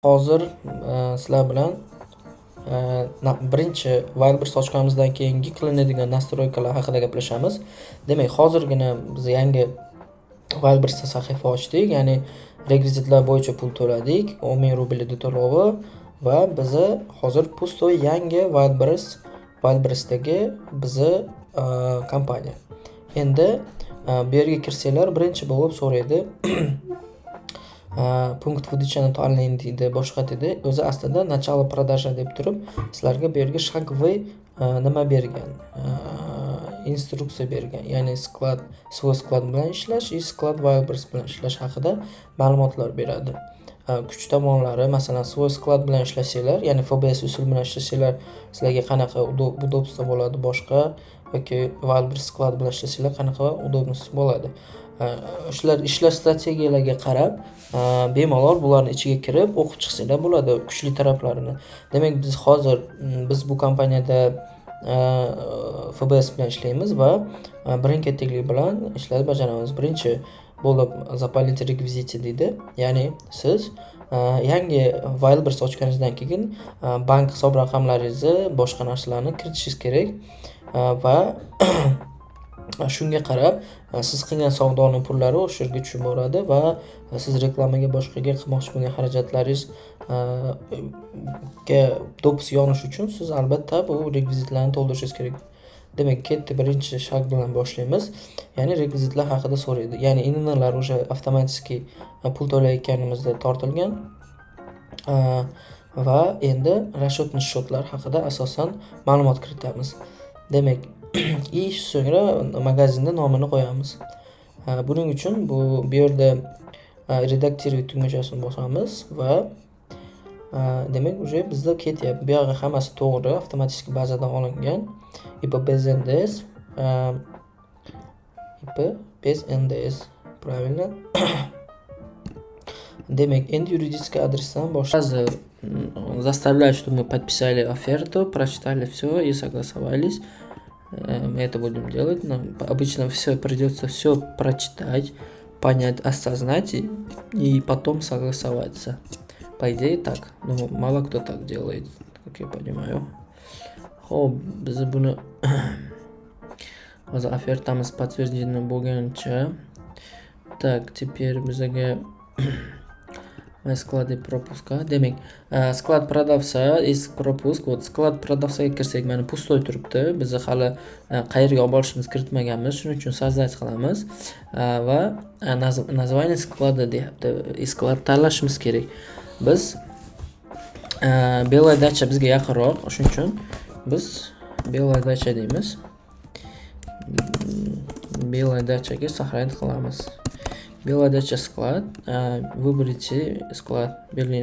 Hozir sizlar bilan birinchi Wildberries ochganimizdan keyingi qilinadigan nastroykalar haqida gaplashamiz. Demak, hozirgina biz yangi Wildberriesda sahifa ochdik, ya'ni rekvizitlar bo'yicha pul to'ladik, 10,000 rubl edi to'lovi va bizni hozir pustoy yangi Wildberriesdagi bizni kompaniya. Endi bu yerga kirsanglar birinchi bo'lib so'raydi punkt выдачаны tanlang deydi, boshqa deydi. O'zi aslida начало продажа deb turib, sizlarga bu yerga shagovoy nima bergan, instruksiya bergan. Ya'ni свой sklad bilan ishlash, sklad Wildberries bilan ishlash haqida ma'lumotlar beradi. Kuch tomonlari, masalan, свой sklad bilan ishlasanglar, ya'ni FBS usul bilan ishlasanglar, sizlarga qanaqa удобство bo'ladi, boshqa yoki Wildberries sklad bilan ishlasanglar qanaqa удобность bo'ladi. Shular ishlash strategiyalariga qarab, bemalol bularning ichiga kirib o'qib chiqsanglar bo'ladi kuchli taraflarini. Demak, biz bu kompaniyada FBS bilan ishlaymiz va birin-ketiklik bilan ishlarni bajaramiz. Birinchi bo'lib zapalить rekviziti deydi. Ya'ni siz yangi Wildberries ochganingizdan keyin bank hisob raqamlaringizni, boshqa narsalarni kiritishingiz kerak va shunga qarab siz qilgan savdoning pullari o'sha yerga tushib boradi va siz reklamaga, boshqaga qilmoqchi bo'lgan xarajatlaringiz ga dopis yonish uchun siz albatta bu rekvizitlarni to'ldirishingiz kerak. Demak, birinchi shag bilan boshlaymiz. Ya'ni rekvizitlar haqida so'raydi. Ya'ni INNlar o'sha avtomatik pul to'layotganimizda tortilgan va endi расчетный счетlar haqida asosan ma'lumot kiritamiz. Demak, so'ngra magazinda nomini qo'yamiz. Buning uchun bu yerda redaktirovat tugmachasini bosamiz va demak, уже bizda ketyapti. Bu yerga hammasi to'g'ri, avtomatik bazadan olingan. IP без NDS, правильно? Demak, endi юридический адресdan boshlaymiz. Заставляют, что мы подписали оферту, прочитали все и согласовались. Мы это будем делать, но обычно придется все прочитать, понять, осознать и потом согласоваться. По идее так, но мало кто так делает, как я понимаю. Biz buni hozir ofertamiz подтверждение bo'lgancha. Так, теперь bizga склад и пропуска. Demak, sklad продавца и пропуск. Вот sklad продавцaga kirsak, mana pustoy turibdi. Biz hali qayerga olib borishimiz kiritmaganmiz. Shuning uchun sozdать qilamiz va название sklada deyapti. Sklad tanlashimiz kerak. Biz Белая дача bizga yaqinroq, shuning uchun biz Белая дача deymiz. Белая дачаga сохранить qilamiz. Белая дача склад. Выберите склад.